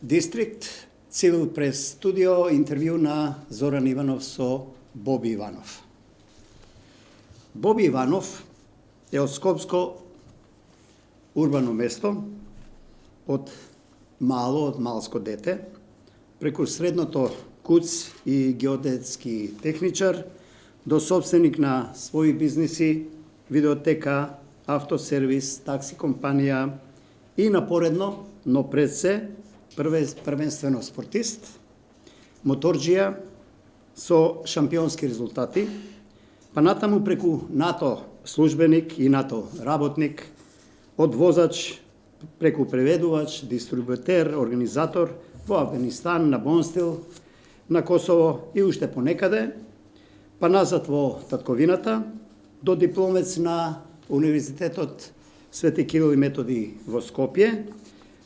Дистрикт, Цивил прес студио, интервју на Зоран Иванов со Боби Иванов. Боби Иванов е од Скопско урбано место, од малско дете, преку средното куц и геодетски техничар, до собственик на своји бизниси, видеотека, автосервис, такси компанија и напоредно, но пред се, првенствено спортист, моторџија со шампионски резултати, па натаму преку НАТО службеник и НАТО работник, од возач преку преведувач, дистрибутер, организатор во Авганистан, на Бонстил, на Косово и уште понекаде, па назад во татковината, до дипломец на Универзитетот Свети Кирил и Методи во Скопје,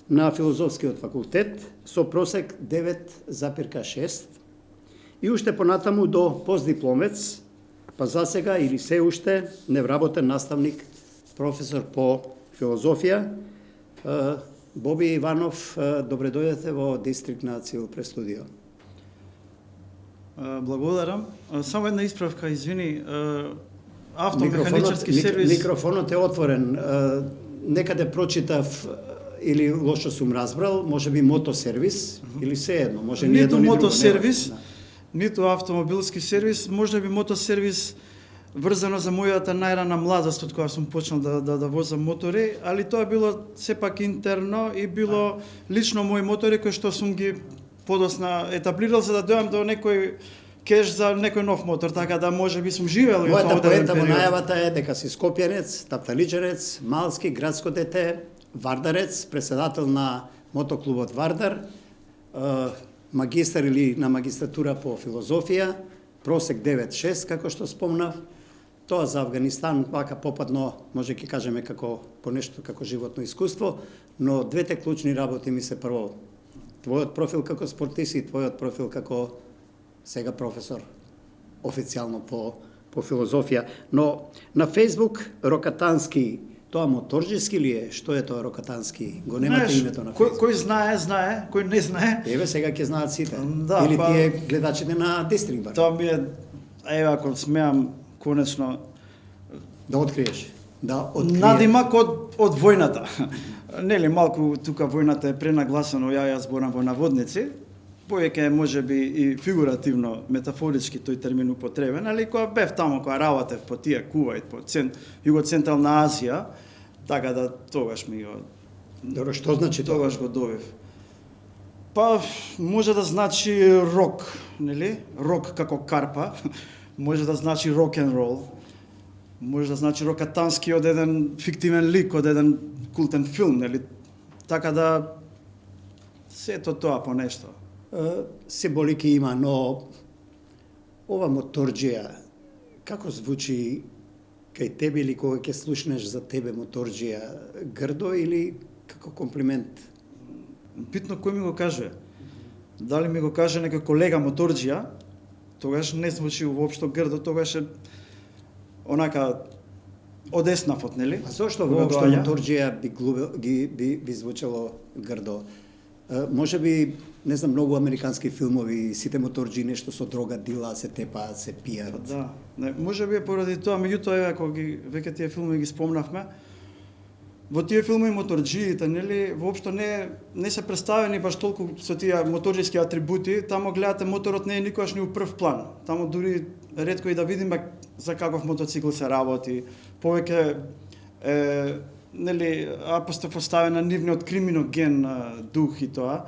на Филозофскиот факултет, со просек 9,6 и уште понатаму до постдипломец, па засега или се уште невработен наставник, професор по филозофија. Боби Иванов, добре дојдете во Дистрикт на Цивил прес студио. Благодарам. Само една исправка, извини. Автомеханичарски сервис. Микрофонот е отворен. Некаде прочитав или лошо сум разбрал, може би мотосервис или се едно, може ни едно ни друго. Ниту мотосервис, ниту автомобилски сервис, може би мотосервис врзано за мојата најрана младост од кога сум почнал да возам мотори, али тоа било сепак интерно и било лично мои мотори кои што сум ги подосна етаблирал за да дојам до некој кеш за некој нов мотор, така да може би сум живеел и тоа поента во најавата е дека си скопјанец, тапталичарец, малски градско дете, вардарец, председател на мотоклубот Вардар, магистар или на магистратура по филозофија, просек 9,6 како што спомнав. Тоа за Авганистан вака попадно, може ќе кажеме како по нешто како животно искуство, но двете клучни работи ми се прво твојот профил како спортист и твојот профил како сега професор официјално по филозофија. Но на Facebook Рокатански, тоа моторџиски ли е? Што е тоа Рокатански? Го немате името на Facebook? Кој знае, кој не знае. Еве сега ќе знаат сите. Да, или тие гледачите на Дистрикт бар. Тоа ми е, еве ако смеам конечно да откриеш, да откриеш. Надимак од војната. Нели малку тука војната е пренагласено, ја зборам во наводници. Повеќе може би и фигуративно, метафорички тој термин употребен, али кога бев таму, кога работев по тие Кувајт, по Југоцентрална Азија, така да тогаш ми го... Добро, што значи тоа? Тогаш го добив. Па, може да значи рок, нели? Рок како карпа, може да значи рок н рол, може да значи Рокатански од еден фиктивен лик, од еден култен филм, нели? Така да, сето тоа по нешто. Символики има, но ова моторџија, како звучи кај тебе или кога ќе слушнеш за тебе моторџија, грдо или како комплимент? Битно кој ми го каже. Дали ми го каже некој колега моторџија, тогаш не звучи воопшто грдо, тогаш е онака одеснафот, нели? А зошто воопшто моторџија би звучало грдо? Може би, не знам, многу американски филмови, сите моторџи нешто со дрога дила, се тепаат, се пијат. Да, не, може би поради тоа, меѓутоа ако веќе тие филмови ги спомнавме, во тие филмови моторџиите, нели, воопшто не се представени баш толку со тие моторџиски атрибути, таму гледате моторот не е никогаш ни у прв план. Таму дури ретко и да видиме за каков мотоцикл се работи, повеќе нели апостроф оставен на нивниот криминоген дух и тоа.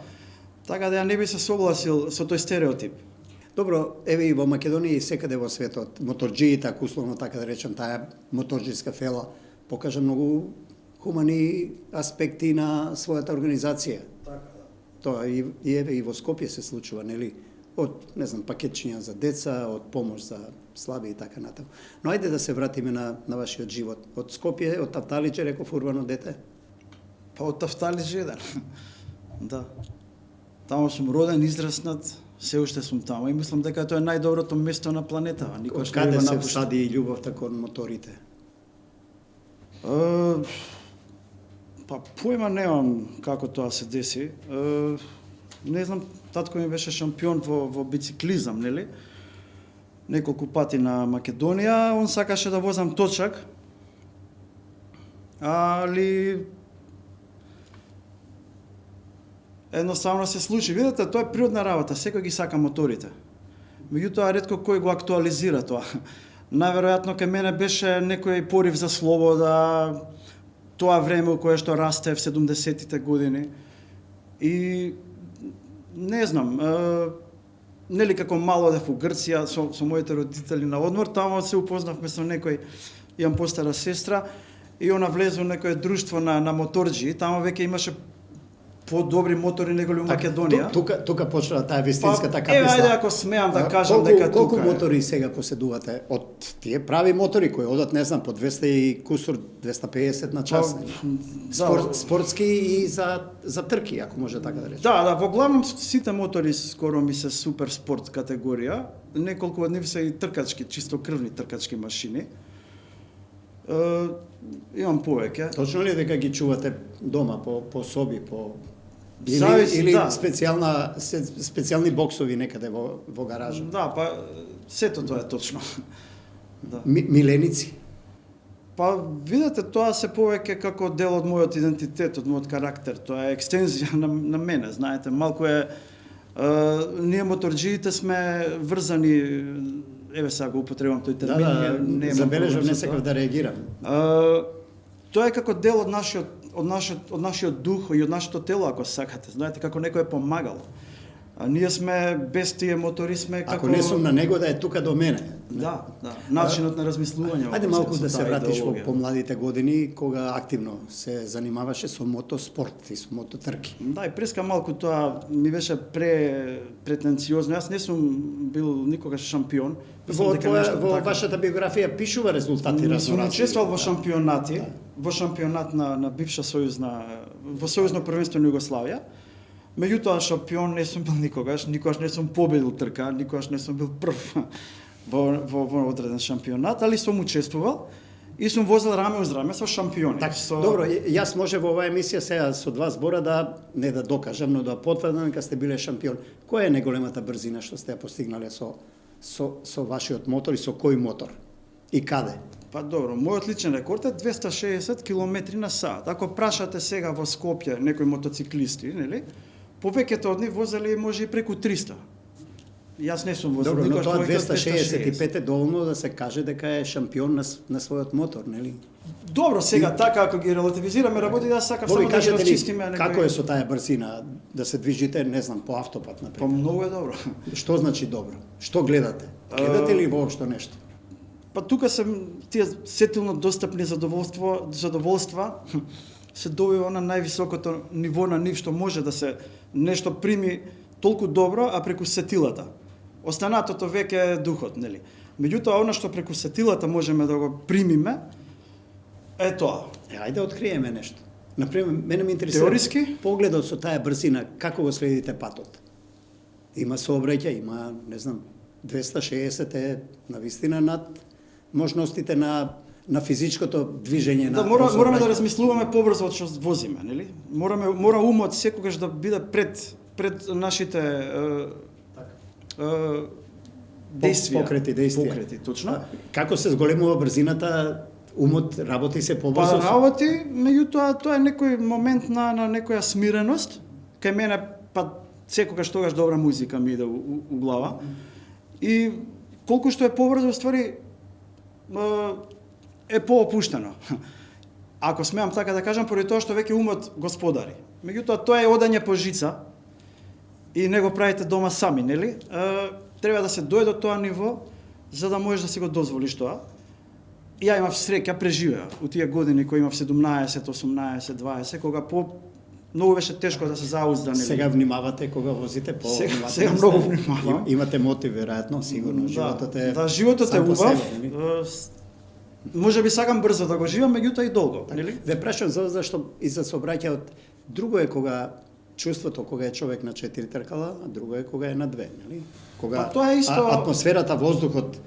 Така да ја не би се согласил со тој стереотип. Добро, еве и во Македонија и секаде во светот, моторџиите, ако условно така да речем, таа моторџиска фела покажа многу хумани аспекти на својата организација. Така да. Тоа и еве и во Скопје се случува, нели? Од, не знам, пакетчиња за деца, од помош за слаби и така натаму. Но ајде да се вратиме на вашиот живот. Од Скопје, од Тафталиџе, реков урбано дете? Па од Тафталиџе, да. Да. Таму сум роден, израснат, се уште сум таму и мислам дека тоа е најдоброто место на планетава. Никош каде се всади љубовта кон моторите? Па појма немам како тоа се деси. Не знам, татко ми беше шампион во бициклизам, нели? Неколку пати на Македонија, он сакаше да возам точак, али едноставно се случи. Видете, тоа е природна работа, секој ги сака моторите. Меѓутоа, ретко кој го актуализира тоа. Најверојатно кај мене беше некој порив за слобода, тоа време кое што расте в 70-тите години. И не знам, нели како мало одев у Грција со моите родители на одмор, таму се упознавме со некој, имам постара сестра, и она влезе во некое друштво на моторџи, таму веќе имаше подобри мотори неголи у Македонија. Тука почна таа вистинската Еве, каписна. ајде ако смеам да кажам дека колку тука мотори сега поседувате? Од тие прави мотори кои одат, не знам, по 200 и кусур, 250 на час. Спортски и за трки, ако може така да речем. Да, во главном сите мотори скоро ми се супер спорт категорија. Неколку од нив се и тркачки, чисто крвни тркачки машини. Имам повеќе. Точно ли дека ги чувате дома по соби, Зависи, или да. специјални боксови некаде во гаража? Да, па сето тоа е точно. Да. Миленици? Па видете, тоа се повеќе како дел од мојот идентитет, од мојот карактер. Тоа е екстензија на мене, знаете, малку е ние моторџиите сме врзани, еве сега го употребувам тој термин, да, забележав, не сакав да реагирам. Тоа е како дел од нашиот дух и од нашето тело, ако сакате. Знаете, како некој е помагало. А ние сме без тие мотори сме како... Ако не сум на него, да е тука до мене. Да. Начинот на размислување. Ајде малку да се вратиш во идеологија. помладите години, кога активно се занимаваше со мотоспорт и со мототрки. Да, и преска малку тоа ми беше претенциозно. Јас не сум бил никогаш шампион. Во вашата биографија пишува резултати Сум разноразни. учествувал во шампионати, во шампионат на бивша во сојузно првенство на Југославија. Меѓутоа шампион не сум бил никогаш не сум победил трка, никогаш не сум бил прв во одреден шампионат, али сум учествувал и сум возел раме уз раме со шампиони. Так, добро, јас може во оваа емисија сега со два збора да не да докажам, но да потврдам дека сте биле шампион. Која е најголемата брзина што сте ја постигнале со вашиот мотор и со кој мотор? И каде? Па добро, мојот личен рекорд е 260 км на сат. Ако прашате сега во Скопје некои мотоциклисти, нели? Повеќето од нив возели може и преку 300. Јас не сум возел никош. Добро, но тоа повеќе од 265 е доволно да се каже дека е шампион на својот мотор, нели? Добро, сега така ако ги релативизираме работи, да сакам само да ги расчистиме. Како е со таа брзина да се движите, не знам, по автопат на Па многу е добро. Што значи добро? Што гледате? Гледате ли воопшто нешто? Па тука се тие сетилно достапни задоволства се добива на највисокото ниво на нив што може да се нешто прими толку добро, а преку сетилата. Останатото веќе е духот, нели? Меѓутоа, она што преку сетилата можеме да го примиме, е тоа. Ајде откриеме нешто. Например, мене ме интересира теориски погледот со таа брзина, како го следите патот? Има сообраќај, има, не знам, 260 е навистина над можностите на физичкото движење на мораме да размислуваме побрзо од што возиме, нели? Мора умот секогаш да биде пред нашите действија. Покрети, точно. Како се зголемува брзината, умот работи се побрзо? Па работи, меѓутоа тоа е некој момент на некоја смиреност. Кај мене па секогаш тогаш добра музика ми иде у глава. И колку што е побрзо, ствари е поопуштено. Ако смеам така да кажам, поради тоа што веќе умот господари. Меѓутоа тоа е одање по жица и не го правите дома сами, нели? Треба да се дојде до тоа ниво за да можеш да си го дозволиш тоа. Ја имав среќа, преживеа у тие години кои имав 17, 18, 20, кога многу беше тешко да се заузда, нели? Сега внимавате кога возите по Сега многу внимавам. Имате мотив веројатно, сигурно, животот е. Да, животот е убав. Може би сакам брзо да го живеам, меѓутоа и долго, нели? Ве прашам зашто и за сообраќајот. Друго е кога чувството кога е човек на 4 тркала, а друго е кога е на 2, нели? Кога па тоа е исто атмосферата, воздухот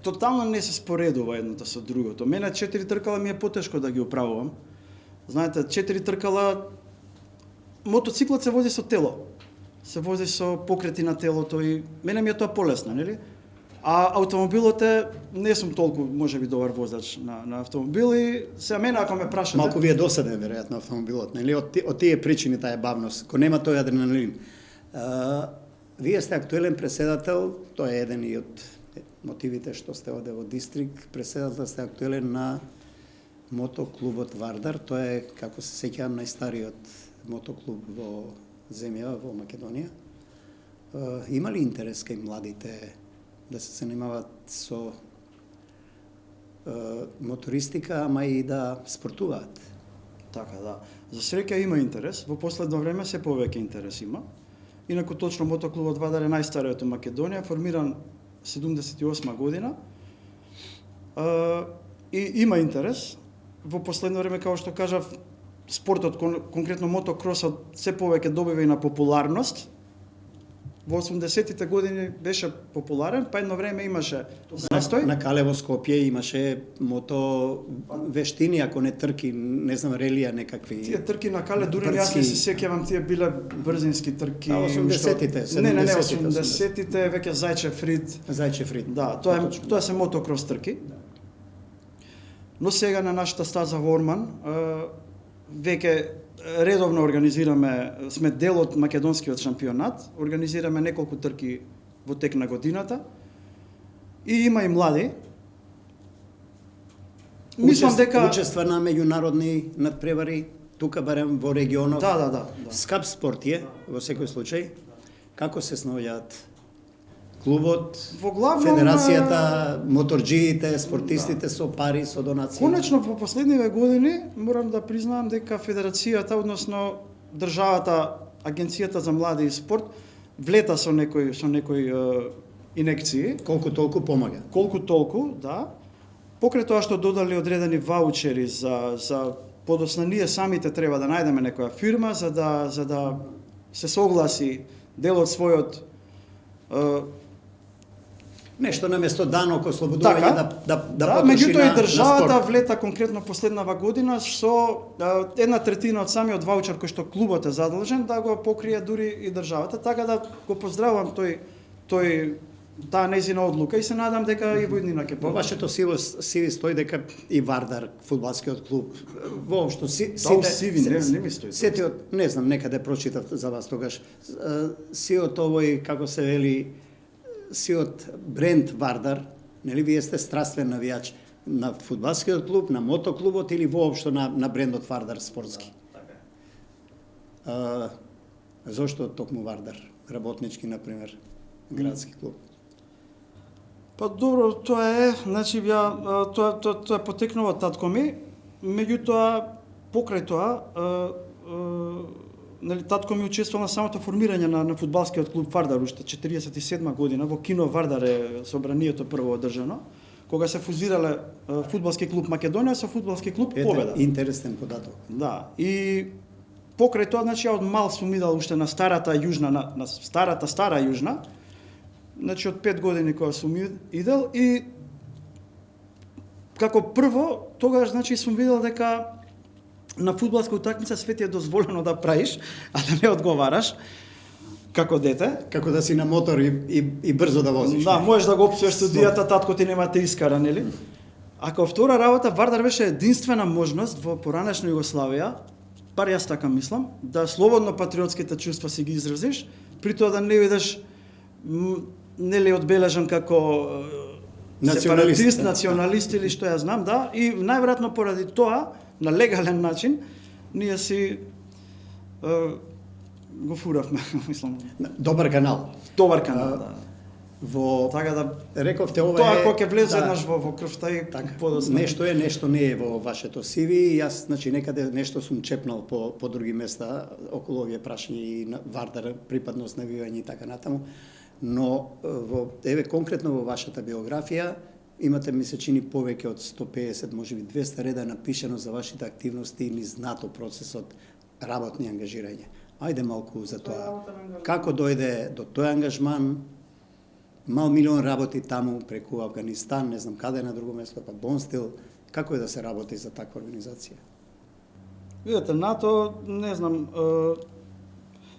тотално не се споредува едното со другото. Мене 4 тркала ми е потешко да ги управувам. Знаете, 4 тркала мотоциклот се вози со тело. Се вози со покрети на телото и мене ми е тоа полесно, нели? А автомобилот е, не сум толку, можеби, добар возач на автомобили. Сега мене, ако ме прашате... Малку ви е досаден, веројатно, автомобилот, нели? Од тие причини таа е бавност, ко нема тој адреналин. Вие сте актуелен преседател, тоа е еден и од мотивите што сте оде во Дистрикт, преседател сте актуелен на мотоклубот Вардар, тоа е, како се сеќавам, најстариот мотоклуб во земјава, во Македонија. Има ли интерес кај младите да се занимаваат со мотористика, ама и да спортуваат? Така, да. За среќа има интерес, во последно време се повеќе интерес има. Инаку точно мотоклубот Вардар е најстариот во Македонија, формиран 78 година. И има интерес. Во последно време, како што кажав, спортот, конкретно мотокросот, се повеќе добива и на популарност. Во 80-тите години беше популарен, па едно време имаше застој. На Кале во Скопје имаше мото вештини, ако не трки, не знам, релија некакви. Тие трки на Кале, дури јас не се сеќавам, тие биле брзински трки. А 80-тите, 70-тите. Не, 80-тите веќе Зајчев Рид. Зајчев Рид. Да, тоа се мотокрос трки. Но сега на нашата стаза во Орман, веќе редовно организираме, сме дел од македонскиот шампионат, организираме неколку трки во тек на годината и има и млади. Мислам дека учества на меѓународни надпревари тука барем во регионов. Да. Скап спорт е во секој случај. Како се снаоѓаат клубот, во главном федерацијата, моторџиите, спортистите со пари, со донации? Конечно, во последниве години морам да признаам дека федерацијата, односно државата, Агенцијата за млади и спорт, влета со некои инекции. Колку толку помага. Колку толку, да. Покрај тоа што додали одредени ваучери за подосна ние самите треба да најдеме некоја фирма за да се согласи дел од својот нешто наместо данок ослободување да потроши меѓутоа и на државата спорт. влета конкретно последнава година со 1/3 од самиот ваучер кој што клубот е задолжен да го покрие дури и државата, така да го поздравувам таа нејзина одлука и се надам дека и во иднина ќе Во помага. вашето CV стои дека и Вардар, фудбалскиот клуб, воопшто CV не ми стои. Сите од, не знам, некаде прочитав за вас тогаш, сиот овој, како се вели, сиот бренд Вардар, нели вие сте страствен навијач на фудбалскиот клуб, на мотоклубот или воопшто на брендот Вардар спортски? Зошто токму Вардар, работнички, например, градски клуб? Па добро, тоа е, значи тоа потекнува од татко ми, меѓутоа покрај тоа нели татко ми учествувал на самото формирање на фудбалскиот клуб Вардар уште 47 година во кино Вардар е собранието прво одржано, кога се фузирале фудбалски клуб Македонија со фудбалски клуб Победа. Интересен податок. Да, и покрај тоа, значи, ја од мал сум идал уште на старата јужна, на стара јужна, значи од 5 години кога сум идел и како прво, тогаш, значи, сум видел дека на фудбалска утакмица све ти е дозволено да правиш, а да не одговараш, како дете. Како да си на мотор и брзо да возиш. Да, можеш да го опсуваш студијата, татко ти нема те искара, нели? А како втора работа, Вардар беше единствена можност во поранешна Југославија, бар јас така мислам, да слободно патриотските чувства си ги изразиш, при тоа да не бидеш нели одбележан како сепаратист, националист или што ја знам, да, и најверојатно поради тоа, на легален начин, ние си го фуравме, мислам. Добар канал. Добар канал, да. Во така да рековте ова тоа е кога ќе влезе еднаш во крвта и така, подосна. нешто не е во вашето CV и јас значи некаде нешто сум чепнал по други места околу овие прашања и на Вардар, припадност на навивање и така натаму, но конкретно во вашата биографија имате, ми се чини, повеќе од 150, можеби 200 реда напишано за вашите активности и низнато процесот работни ангажирање. Ајде малку за тоа. Како дојде до тој ангажман? Мал милион работи таму преку Афганистан, не знам каде на друго место, па Бонстил. Како е да се работи за таква организација? Видете, НАТО, не знам,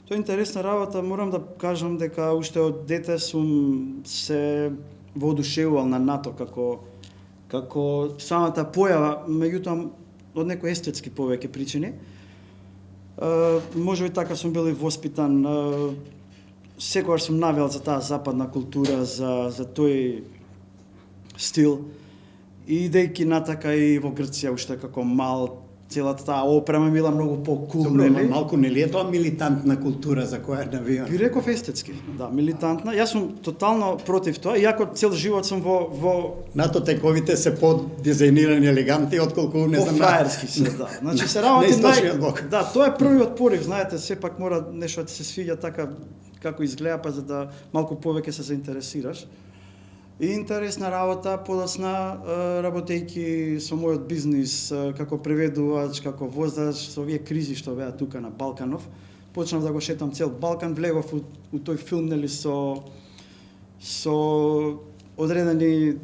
Тоа е интересна работа, морам да кажам дека уште од дете сум се воодушевувал на НАТО како самата појава, меѓутоа од некои естетски повеќе причини. Можеби така сум бил и воспитан, секогаш сум навел за таа западна култура, за тој стил. И идејќи натака и во Грција уште како мал, целата таа опрема била многу по-кул, Добро, нели? малку не ли е тоа милитантна култура за која навијам? Би реков естетски, да, милитантна. Јас сум тотално против тоа, иако цел живот сум во НАТО тековите се подизајнирани елегантни отколку не знам. по-фраерски се, да. Значи се работи Неисточниот блок. Да, тоа е првиот порив, знаете, сепак мора нешто да ти се свиѓа така како изгледа, па за да малку повеќе се заинтересираш. И интересна работа, подоцна работејќи со мојот бизнис како преведувач, како возач, со овие кризи што беа тука на Балканов, почнав да го шетам цел Балкан, влегов у тој филм, нели, со одредени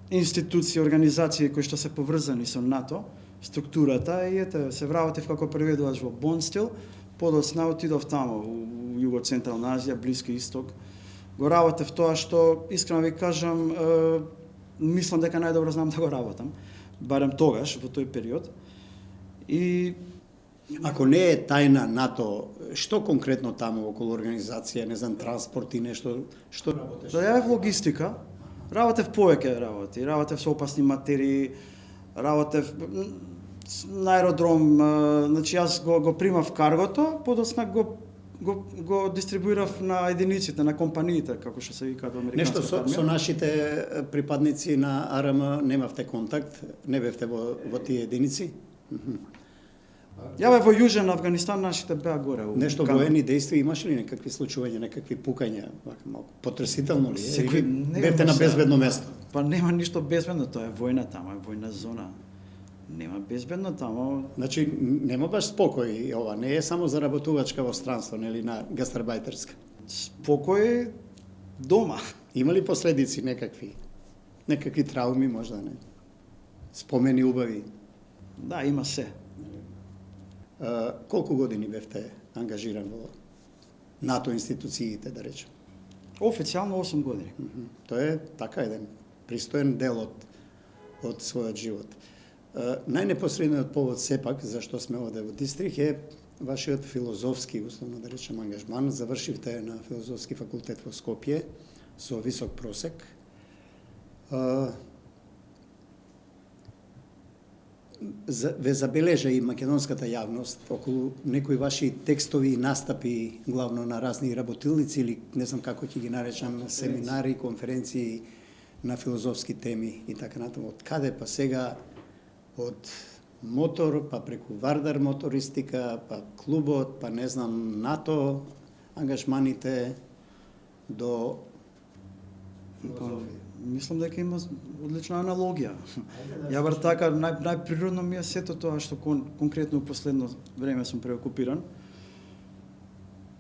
институции, организации кои што се поврзани со НАТО, структурата, и ете, се вработив како преведувач во Бон стил, подоцна отидов тамо, у Југо-Централна Азија, Блиски Исток. Го работев тоа што, искрено ви кажам, мислам дека најдобро знам да го работам, барем тогаш, во тој период. И Ако не е тајна НАТО, што конкретно таму околу организација, не знам, транспорт и нешто, што работеш? да ја в логистика, работев повеќе работи, работев со опасни материи, работев на аеродром, значи јас го примав каргото, подоцна го дистрибуирав на единиците, на компаниите, како што се викаат во Нешто американската армија. со нашите припадници на АРМ немавте контакт, не бевте во тие единици? Ја бе во Јужен Авганистан, нашите беа горе. Нешто воени дејства имаше ли некакви случувања, некакви пукања, вака малку потресително ли? Секој Или бевте на безбедно место? Па нема ништо безбедно, тоа е војна тамо, е војна зона. Нема безбедно тамо. Значи, нема баш спокој, ова не е само заработувачка во странство, нели, на гастарбајтерска. Спокој дома. Има ли последици некакви? Некакви трауми, можда не? Спомени убави? Да, има се. Колку години бевте ангажиран во НАТО институциите, да речем? Официјално 8 години. Тоа е така еден пристоен дел од својот живот. Најнепосредниот повод сепак зашто сме овде во Дистрих е вашиот филозофски, условно да речем, ангажман. Завршивте на филозофски факултет во Скопје со висок просек. Ве забележа и македонската јавност околу некои ваши текстови и настапи, главно на разни работилници или не знам како ќе ги наречам, семинари, конференции на филозофски теми и така натаму. Од каде па сега, од мотор, па преку Вардар мотористика, па клубот, па не знам, НАТО, ангажманите до Мислам дека има одлична аналогија. Ја бар така, најприродно ми е сето тоа што конкретно у последно време сум преокупиран.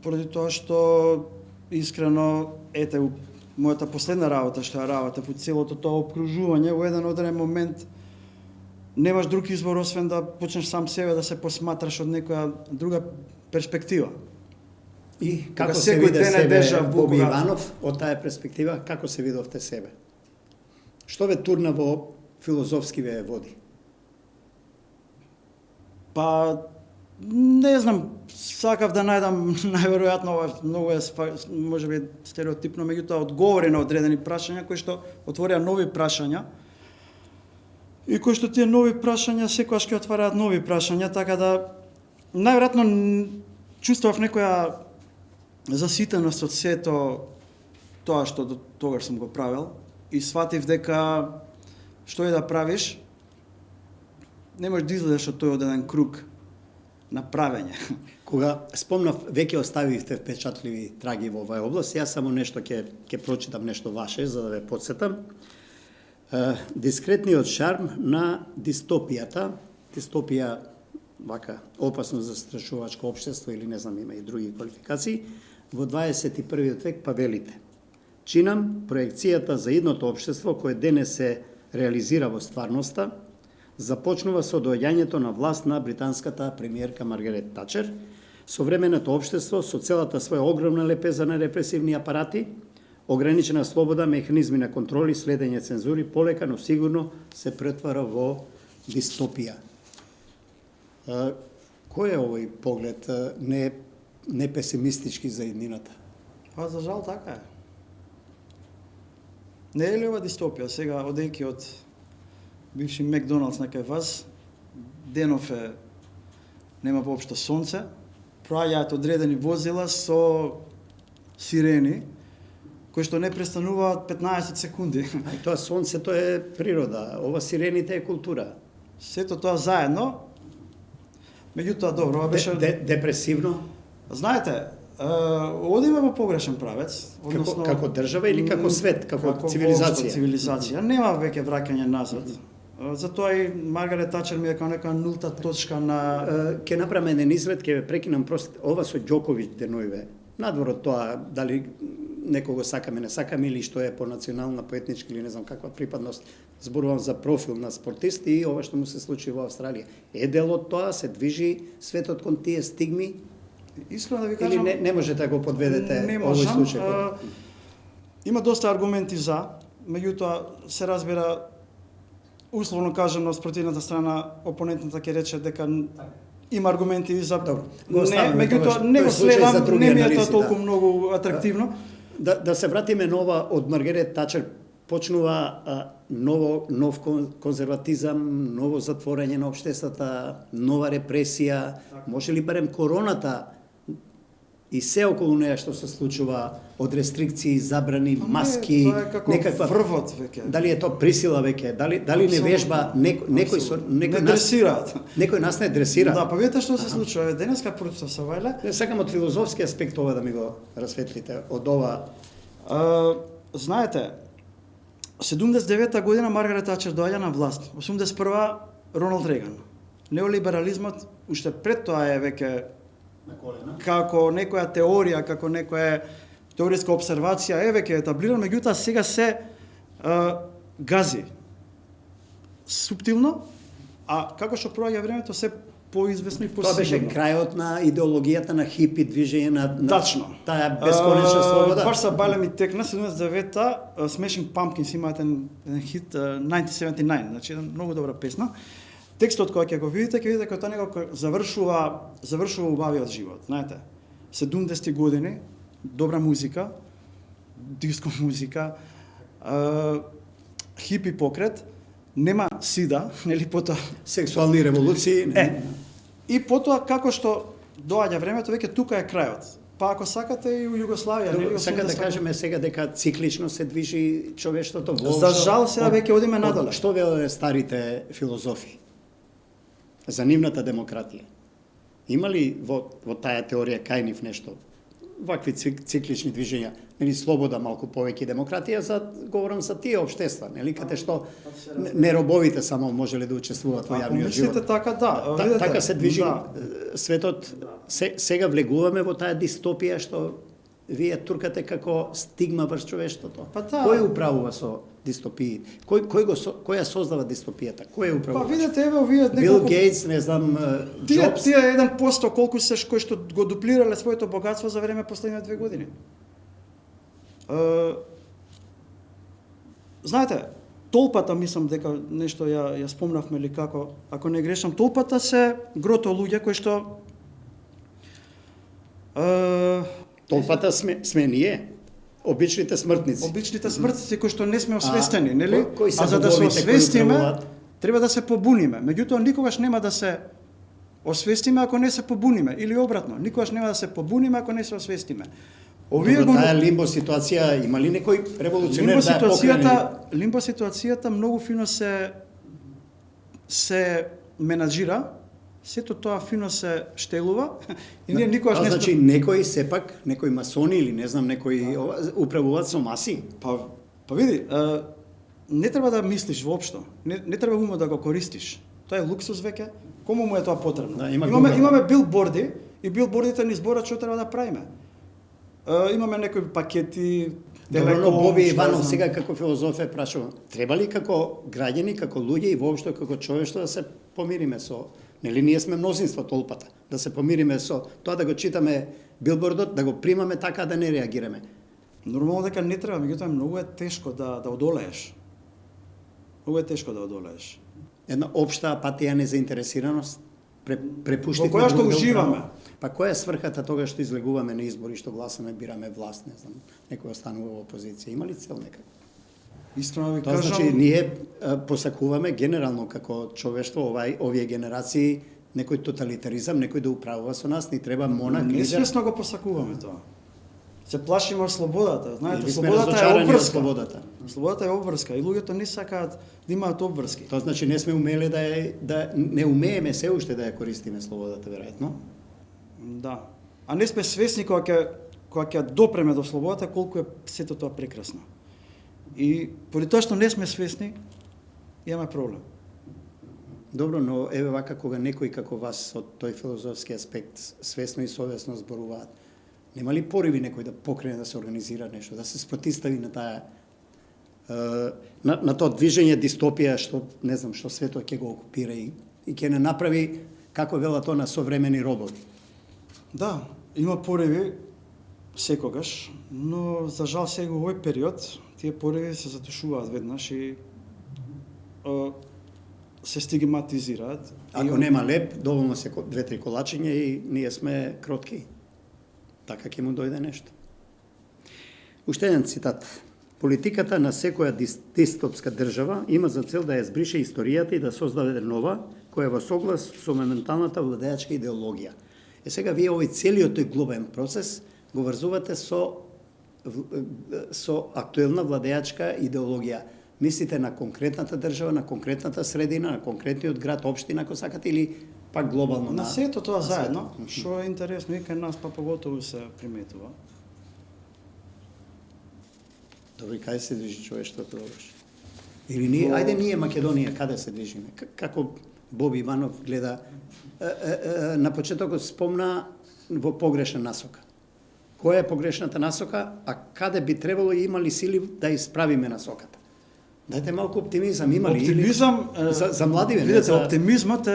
Поради тоа што искрено, ете, мојата последна работа што ја работев, во целото тоа обкружување, во еден одреден момент немаш друг избор освен да почнеш сам себе да се посматраш од некоја друга перспектива. И како Кога се секој виде ден е себе дежа ву, Боби кога- Иванов од таа перспектива, како се видовте себе? Што ве турна во филозофски ве води? Па, не знам, сакав да најдам најверојатно ова многу е можеби стереотипно, меѓутоа одговори на одредени прашања кои што отворија нови прашања и кои што тие нови прашања секогаш ќе отвараат нови прашања, така да најверојатно чувствував некоја заситеност од сето тоа што до тогаш сум го правел и сватив дека што е да правиш, не можеш да излезеш од тој одеден круг на правење. Кога спомнав, веќе оставивте впечатливи траги во оваа област, јас само нешто ќе прочитам нешто ваше за да ве потсетам. Дискретниот шарм на дистопијата, дистопија вака опасно застрашувачко општество или не знам, има и други квалификации, во 21. век па велите. Чинам проекцијата за идното општество кое денес се реализира во стварноста, започнува со доаѓањето на власт на британската премиерка Маргарет Тачер, Современото општество со целата своја огромна лепеза на репресивни апарати, ограничена слобода, механизми на контроли, следење цензури, полека, но сигурно се претвара во дистопија. Кој е овој поглед? Не песимистички за иднината? Па за жал така е. Не е ли ова дистопија? Сега, одејќи од бивши Макдоналдс на кај вас, денов е, нема воопшто сонце, проаѓаат одредени возила со сирени, кои што не престануваат 15 секунди. А тоа сонцето е природа, ова сирените е култура. Сето тоа заедно, меѓутоа добро, ова беше... Депресивно? Знаете, одиме во погрешен правец, односно... Како држава или како свет, како цивилизација? Цивилизација. Нема веќе враќање назад. Затоа и Маргарет Тачер ми е како нека нулта точка на... Ке направиме еден извед, ке ве прекинам просто ова со Ѓоковиќ деноиве. Надвор од тоа, дали некого сакаме, не сакаме, или што е по национална, по етничка или не знам каква припадност, зборувам за профил на спортист и ова што му се случи во Австралија. Е дел од тоа, се движи светот кон тие стигми, Искрено да ви кажам... или не можете да го подведете не овој можам, случај? Има доста аргументи за, меѓутоа се разбира, условно кажано, спротивната страна, опонентната ќе рече дека има аргументи и за... Добро, не, меѓутоа не го следам, не ми е тоа толку многу атрактивно. Да се вратиме нова од Маргарет Тачер, почнува нов конзерватизам, ново затворање на општествата, нова репресија. Може ли барем короната и се околу неја што се случува од рестрикции, забрани, маски, тоа е како некаква врвот веќе. Дали е тоа присила веќе? Дали не вежба некој со некој не дресираат. Некој нас не дресира? Да, па видите што се случува. Денеска прочитав со Вајле. Не сакам од филозофски аспект ова да ми го расветлите, од ова. Знаете, 79-та година Маргарет Тачер доаѓа на власт. 81-та Роналд Реган. Неолиберализмот уште пред тоа е веќе На колена. како некоја теорија, како некоја теориска обсервација е веќе етаблиран, меѓутоа сега се гази суптилно, а како што проаѓа времето се поизвестно и Тоа беше посигурно. крајот на идеологијата на хипи движење на Тачно. таа бесконечна слобода. Баш са Бале ми текна 79-та Smashing Pumpkins имаат еден хит 1979, значи една многу добра песна. Текстот кој ќе го видите, ќе видите како тоа некако завршува убавиот живот, знаете. 70-ти години, добра музика, диско музика, хипи покрет, нема сида, нели потоа Сексуални револуции. и потоа како што доаѓа времето, веќе тука е крајот. Па ако сакате и у Југославија, нели? Сака да 80-та кажеме сега дека циклично се движи човештвото во. За жал сега веќе одиме надале. Што велеле старите филозофи за нивната демократија? Има ли во таа теорија кај нив нешто? Вакви циклични движења, нели слобода, малку повеќе демократија, говорам за тие општества, нели каде што неробовите само можеле да учествуваат во јавниот живот. Мислите така, да. Видите, Така се движи да. светот. Сега влегуваме во таа дистопија што вие туркате како стигма врз човештвото. Па да. Кој управува со дистопии? Кој ја создава дистопијата? Кој ја управува? Па видете, еве овие Бил неколку Гейтс, не знам, Джобс. тие 1% колку се кои што го дуплирале своето богатство за време последните 2 години. Знаете, толпата, мислам дека нешто ја спомнавме или како, ако не грешам, толпата се грото луѓе кои што Толпата сме ние, обичните смртници. обичните смртници кои што не сме освестени, нели? кои се А за да се боговите кои освестиме, управуваат? треба да се побуниме. Меѓутоа никогаш нема да се освестиме ако не се побуниме или обратно, никогаш нема да се побуниме ако не се освестиме. Овие таа лимбо ситуација има ли некој револуционер да ја покране? Лимбо ситуацијата многу фино се менаџира, сето тоа фино се штелува и ние никогаш не Значи некој сепак, некој масони или не знам, некој управуваат со маси. Па види, не треба да мислиш воопшто. Не треба умо да го користиш. Тоа е луксус веќе. Кому му е тоа потребно? Да, имаме билборди и билбордите ни зборат што треба да правиме. Имаме некои пакети, Добро, но телеком, Боби што Иванов знам. сега како филозоф е прашува, треба ли како граѓани, како луѓе и воопшто како човештво да се помириме со Нели ние сме мнозинство толпата. Да се помириме со тоа да го читаме билбордот, да го примаме така да не реагираме. Нормално дека не треба, меѓутоа многу е тешко да одолееш. Многу е тешко да одолееш. Една општа апатија, незаинтересираност, препуштивме Во која што друг дел уживаме. право. Па која е сврхата тога што излегуваме на избори, што гласаме, бираме власт, не знам, некој останува во опозиција? Има ли цел некако? Искрено ви Тоа кажам, значи ние посакуваме генерално како човештво овие генерации некој тоталитаризам, некој да управува со нас, ни треба монах, лидер. несвесно го посакуваме тоа. Се плашиме од слободата. Знаете, Или сме слободата е разочарани од обврска. слободата. Слободата е обврска и луѓето не сакаат да имаат обврски. Тоа значи не сме умеле да не умееме се уште да ја користиме слободата, веројатно. Да. А не сме свесни кога ќе допреме до слободата колку е сето тоа прекрасно. И поради тоа што не сме свесни, имаме проблем. Добро, но еве вака кога некој како вас од тој филозофски аспект свесно и совесно зборуваат, нема ли пориви некој да покрене да се организира нешто, да се спротистави на таа на тоа движење дистопија што не знам што светот ќе го окупира и ќе не направи како вела тоа на современи робови. Да, има пориви секогаш, но за жал сега во овој период тие пориви се затушуваат веднаш и се стигматизираат. Ако нема леп, доволно се 2-3 колачиња и ние сме кротки. Така ќе му дојде нешто. Уште еден цитат. Политиката на секоја дистопска држава има за цел да ја збрише историјата и да создаде нова, која е во соглас со моменталната владеачка идеологија. Сега вие овој целиот тој глобен процес го врзувате со актуелна владеачка идеологија. Мислите на конкретната држава, на конкретната средина, на конкретниот град, општина, ако сакате, или пак глобално На сето тоа заедно, светот? што е интересно и кај нас па поготово се приметува. Добри, каде се движи човештвото тогаш? Или ние, ајде ние Македонија, каде се движиме? Како Боби Иванов гледа, на почетокот спомна во погрешна насока. Која е погрешната насока, а каде би требало и има ли сили да исправиме насоката? Дајте малку оптимизам, има ли? Оптимизам, за младиве, не видите, за... оптимизмот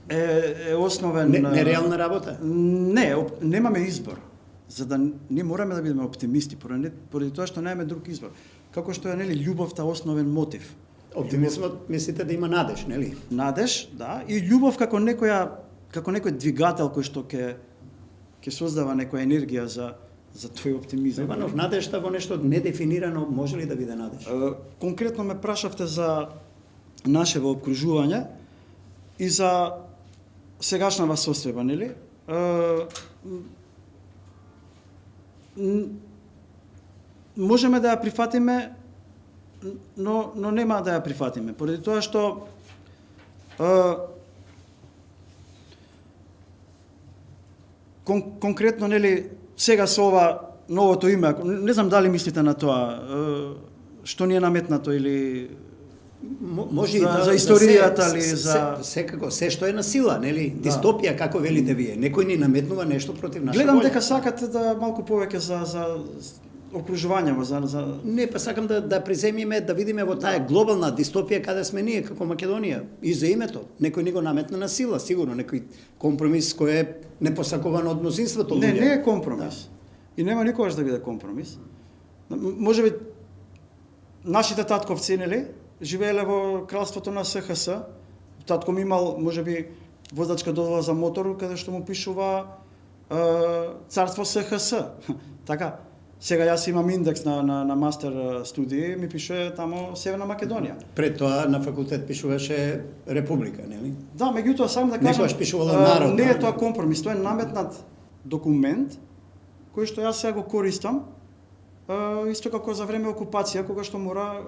е основен... Нереална работа? Не, немаме избор. За да ние мораме да бидеме оптимисти, поради тоа што немаме друг избор. Како што е, нели, љубовта основен мотив. Оптимизмот мислите да има надеж, нели? Надеж, да, и љубов како некој двигател кој што ќе создава некоја енергија за тој оптимизам. Иванов, надежта во нешто недефинирано може ли да биде надеж? Конкретно ме прашавте за нашево обкружување и за сегашнава состојба, нели? Можеме да ја прифатиме, но нема да ја прифатиме, поради тоа што конкретно, нели, сега со ова новото име, не знам дали мислите на тоа, што ни е наметнато или може за историјата или за секако се што е на сила, нели? Дистопија како велите вие. Некој ни наметнува нешто против наша гледам волја. дека сакате да малку повеќе за окружувањето, за Не, па сакам да приземиме, да видиме во таа глобална дистопија каде сме ние како Македонија. И за името. Некој ни го наметна на сила, сигурно. Некој компромис кој е непосакуван од мнозинството луѓе. Не е компромис. И нема никогаш да биде компромис. Може би нашите татковци, нели, живееле во кралството на СХС. Татко ми имал, може би, возачка дозвола за мотор, каде што му пишува царство СХС. Така. Сега јас имам индекс на мастер студии, ми пише тамо Северна Македонија. Пред тоа на факултет пишуваше Република, нели? Да, меѓутоа сакам да кажам, Некогаш пишувала народ. не е тоа компромис, тоа е наметнат документ кој што јас сега го користам исто како за време окупација, кога што мора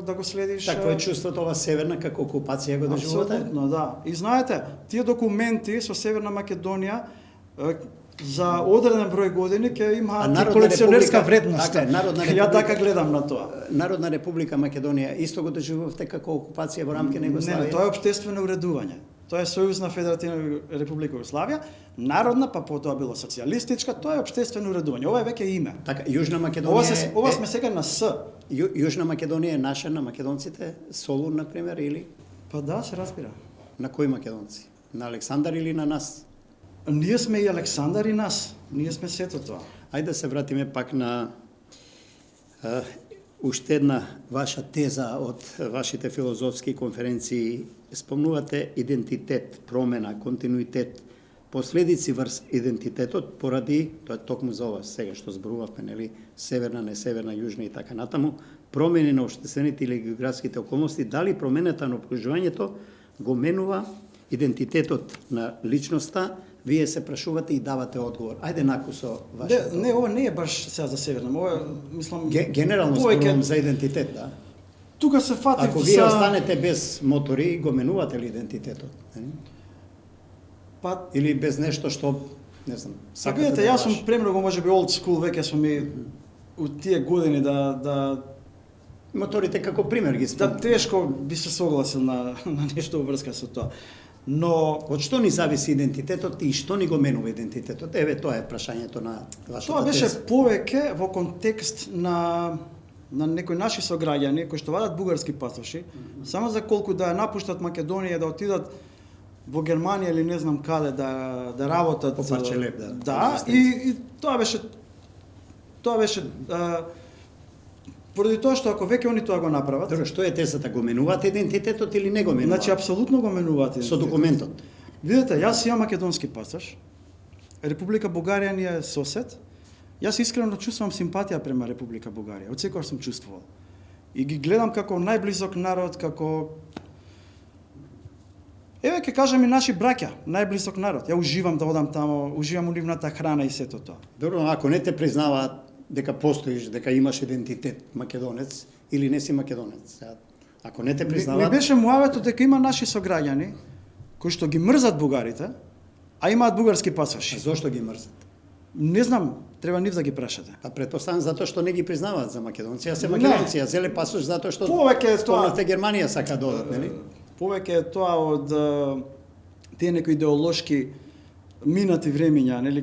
да го следиш. Такво е чувството ова северна како окупација го доживувате? Апсолутно, да. И знаете, тие документи со Северна Македонија за одреден број години ќе имаат колекционерска вредност. Така, Народна Ја така гледам на тоа. Народна република Македонија исто го доживувавте како окупација во рамки на Југославија? Не, тоа е општествено уредување. Тоа е Сојузна Федеративна Република Југославија, народна, па потоа било социјалистичка, тоа е општествено уредување. Ова е веќе име. Така, Јужна Македонија. Ова сме сега на С. Јужна Македонија е наша на македонците, Солун на пример или Па да, се разбира. на кои македонци? На Александар или на нас? Ние сме и Александар и нас. Ние сме сето тоа. Ајде да се вратиме пак на уште една ваша теза од вашите филозофски конференции. Спомнувате идентитет, промена, континуитет, последици врз идентитетот поради, тоа е токму за ова сега што зборувавме, нели, северна, не северна, јужна и така натаму, промени на општествените или географските околности, дали промената на обкружувањето го менува идентитетот на личноста, вие се прашувате и давате одговор. Ајде наку со вашето. Не, ова не е баш сега за северна, ова е, мислам... Генерално зборувам за идентитет, да. Тука се фатив Ако вие останете без мотори, го менувате ли идентитетот? Па, Или без нешто што, не знам, сакате видите, да јас ваш? сум премногу можеби old school, веќе сум и у тие години да Моторите како пример ги спомнам. тешко би се согласил на нешто врска со тоа. Но Од што ни зависи идентитетот и што ни го менува идентитетот? Еве, тоа е прашањето на вашата тоа беше теза. повеќе во контекст на некои наши сограѓани кои што вадат бугарски пасоши, само за колку да ја напуштат Македонија, да отидат во Германија или не знам каде да работат По парче леб, да. Да, и тоа беше поради тоа што ако веќе они тоа го направат, Добро, што е тезата? Го менуваат идентитетот или не го менуваат? значи апсолутно го менуваат Со идентитетот. документот. Видете, јас имам македонски пасош. Република Бугарија ни е сосед. Јас искрено чувствувам симпатија према Република Бугарија. Од секогаш сум чувствувал. И ги гледам како најблизок народ, како еве ќе кажам и наши браќа, најблизок народ. Ја уживам да одам тамо, уживам у нивната храна и сето тоа. Добро, ако не те признаваат дека постоиш, дека имаш идентитет македонец или не си македонец. Ако не те Ми признаваат, беше муаветот дека има наши сограѓани кои што ги мрзат бугарите, а имаат бугарски пасоши. зошто ги мрзат? Не знам, треба нив да ги прашате. Па претпоставам затоа што не ги признаваат за македонци, а се Не. македонци, а зеле пасош затоа што Повеќе е тоа. спомнавте Германија сака да одат, нели? Повеќе е тоа од тие некои идеолошки минати времиња, нели,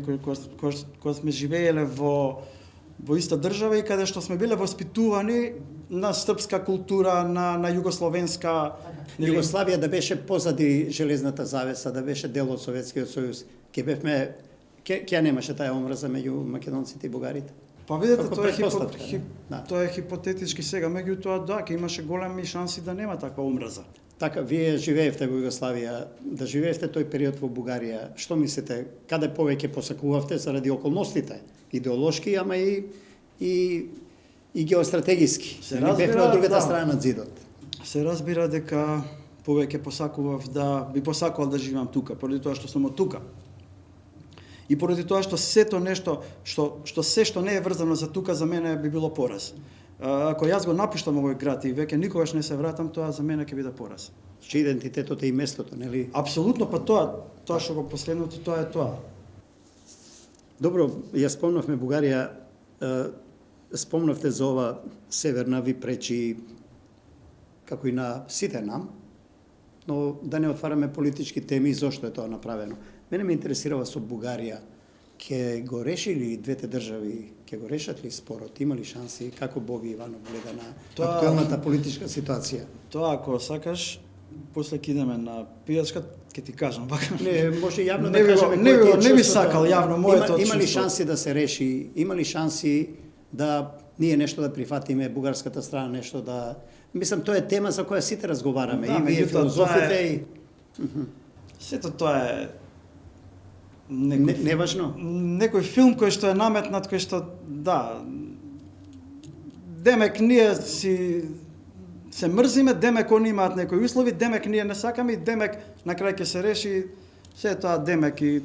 кои сме живееле во иста држава и каде што сме биле воспитувани на српска култура, на југословенска, нели, Југославија да беше позади железната завеса, да беше дел од Советскиот сојуз, ќе бевме ќе ја немаше таа омраза меѓу македонците и бугарите. Па видете, Како тоа е претпоставка, да. тоа е хипотетички сега, меѓутоа да, ќе имаше големи шанси да нема таква омраза. Така, вие живеевте во Југославија, да живеевте тој период во Бугарија, што мислите, каде повеќе посакувавте заради околностите, идеолошки, ама и геостратегиски? Се Или бевме разбира, од другата да. страна на зидот? Се разбира дека повеќе посакував би посакувал да живеам тука, поради тоа што сум од тука. И поради тоа што сето нешто, што се што не е врзано за тука, за мене би било пораз. Ако јас го напуштам овој град и веќе никогаш не се вратам, тоа за мене ќе биде пораз. Че идентитетот е и местото, нели? Апсолутно, па тоа што го последното, тоа е тоа. Добро, ја спомнавме Бугарија, спомнавте за ова северна ви пречи како и на сите нам, но да не отвараме политички теми зошто е тоа направено. Мене ме интересирава со Бугарија, ќе го решили двете држави, ќе го решат ли спорот, има ли шанси, како Боби Иванов гледа на Тоа- актуелната политичка ситуација? Тоа ако сакаш, после ќе идеме на пијачка, ќе ти кажам, вака. Не, може јавно Не да би го- кажеме не кој би ти е го- не би чувството. сакал јавно моето Има ли чувство. шанси да се реши? Има ли шанси да ние нешто да прифатиме, бугарската страна нешто да... Мислам, тоа е тема за која сите разговараме, Да, и вие меѓутоа, филозофите, тоа е- и... Сето тоа е Не, неважно. некој филм кој што е наметнат, кој што, да, демек ние се мрзиме, демек они имаат некои услови, демек ние не сакаме и демек на крај ќе се реши се тоа демек и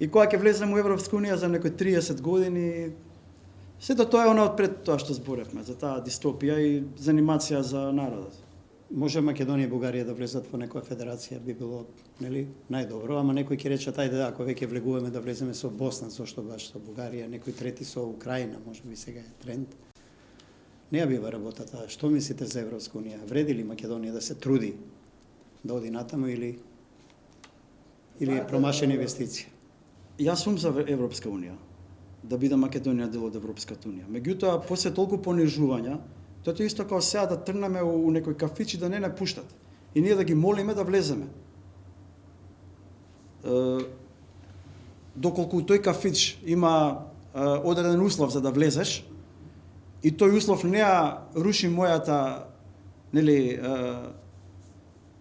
кога ќе влеземе во Европска унија за некои 30 години, сето тоа е она од пред тоа што зборевме, за таа дистопија и за анимација за народот. Може Македонија и Бугарија да влезат во некоја федерација, би било, нели, најдобро, ама некој ќе рече ајде ако веќе влегуваме да влеземе со Босна, зошто баш со Бугарија, некој трети со Украина, може би сега е тренд. Не ја бива работата. Што мислите за Европска унија? Вреди ли Македонија да се труди да оди натаму или е промашена инвестиција? Јас сум за Европска унија, да биде Македонија дел од Европската унија. Меѓутоа, после толку понижувања, тоа е исто како сега да трнеме у некој кафич и да не пуштат. И ние да ги молиме да влеземе. доколку тој кафич има одреден услов за да влезеш, и тој услов не ја руши мојата, нели,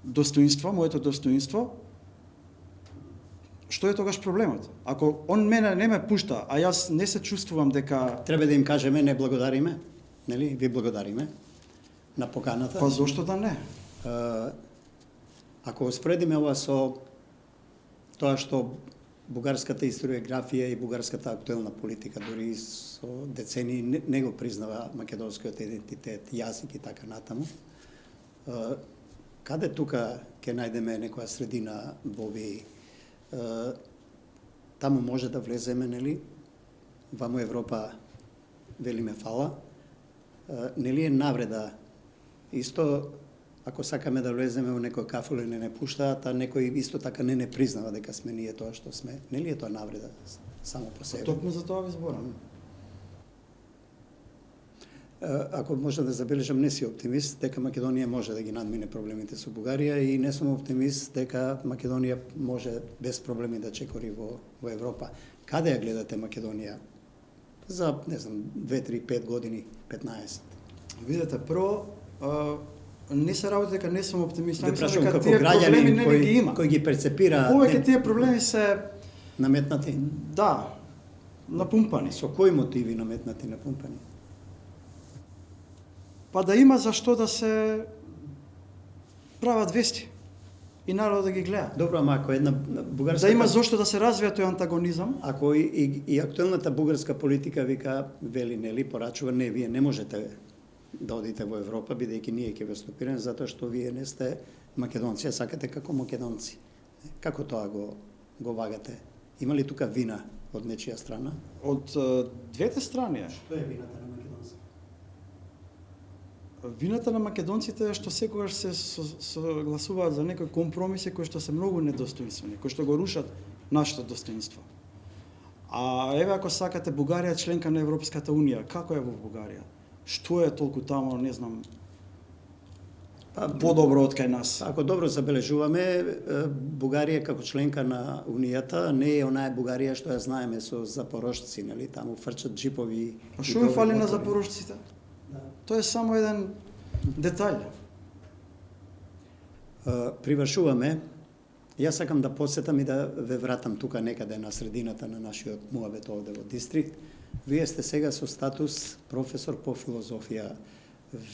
достоинство, моето достоинство, што е тогаш проблемот? Ако он мене не ме пушта, а јас не се чувствувам дека... Треба да им кажеме не благодариме, нели? Ви благодариме на поканата. Па зошто да не? Ако успоредиме ова со тоа што бугарската историографија и бугарската актуелна политика дури со децении не го признава македонскиот идентитет, јазик и така натаму, каде тука ќе најдеме некоја средина во овие таму може да влеземе, нели? Ваму Европа велиме фала. Нели е навреда исто ако сакаме да влеземе во некој кафуле не пуштаат, а некој исто така не признава дека сме ние тоа што сме. Нели е тоа навреда само по себе? Токму за тоа ви зборам. Ако може да забележам, не си оптимист дека Македонија може да ги надмине проблемите со Бугарија и не сум оптимист дека Македонија може без проблеми да чекори во Европа. Каде ја гледате Македонија за, не знам, 2, 3, 5 години, 15? Видете, прво, не се работи дека не сум оптимист, Ве прашувам дека како тие проблеми не ги има. кој ги перцепира. Повеќе тие проблеми се наметнати. Да, напумпани. Со кои мотиви наметнати, напумпани? Па да има зашто да се прават вести и народ да ги гледа. Добро, ама ако една бугарска... Да има зошто да се развија тој антагонизам. Ако и актуелната бугарска политика вика, вели, нели, порачува, не, вие не можете да одите во Европа, бидејќи ние ќе ве стопираме, затоа што вие не сте македонци, а сакате како македонци. Како тоа го вагате? Има ли тука вина од нечија страна? Од двете страни. Што е вината на македонците? Вината на македонците е што секогаш се согласуваат за некои компромиси кои што се многу недостоинствени, кои што го рушат нашето достоинство. А еве ако сакате, Бугарија е членка на Европската унија, како е во Бугарија? Што е толку таму, не знам, подобро од кај нас? Ако добро забележуваме, Бугарија како членка на Унијата не е онаа Бугарија што ја знаеме со запорожци, нели? Таму фрчат джипови. А што им фали на запорожците? Да. Тоа е само еден детаљ. Привршуваме. Јас сакам да посетам и да ве вратам тука некаде на средината на нашиот муабет овде во дистрикт. Вие сте сега со статус професор по филозофија.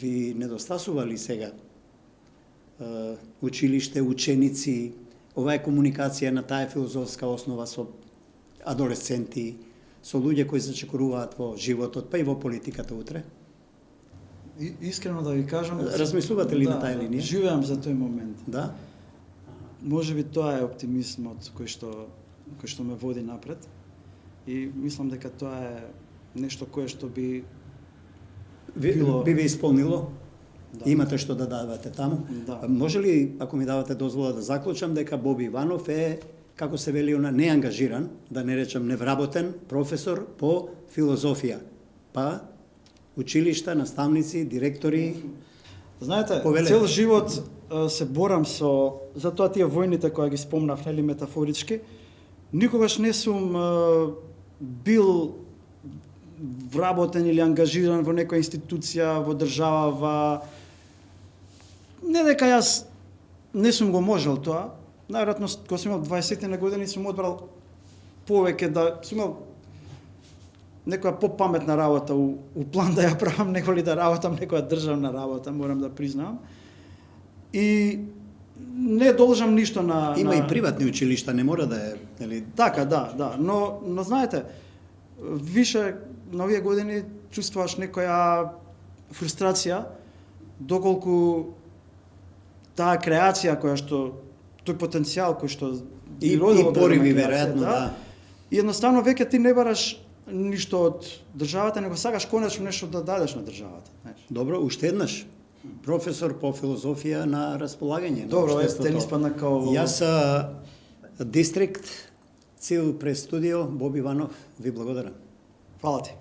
Ви недостасува ли сега училиште, ученици, ова е комуникација на таа филозофска основа со адолесценти, со луѓе кои се чекоруваат во животот, па и во политиката утре? Искрено да ви кажам, размислувате ли на таа линија? Живеам за тој момент. Да. Можеби тоа е оптимизмот кој што ме води напред. И мислам дека тоа е нешто кое што би ве исполнило. Да. Имате што да давате таму. Да. Може ли, ако ми давате дозвола да заклучам, дека Боби Иванов е, како се вели, неангажиран, да не речам невработен, професор по филозофија, па училишта, наставници, директори. Знаете, повелете. Цел живот се борам за тоа тие војните кои ги спомнав, нели, метафорички. Никогаш не сум бил вработен или ангажиран во некоја институција, во држава, не дека јас не сум го можел тоа. Најверојатно кога сум имал 20 на години сум одбрал повеќе да сум имал некоја попаметна работа у план да ја правам, него ли да работам некоја државна работа, морам да признам. И не должам ништо на... Има и приватни училишта, не мора да е... Нели... Така, да. Но знаете, више на овие години чувствуваш некоја фрустрација, доколку таа креација која што, тој потенцијал кој што... И пориви, веројатно, да. И едноставно веќе ти не бараш ништо од државата, него сакаш конечно нешто да дадеш на државата. Добро, уште еднаш. Професор по филозофија на располагање. Добро, те ни спадна као... Јас дистрикт, цел пред студио, Боби Иванов, ви благодарам. Фала ти.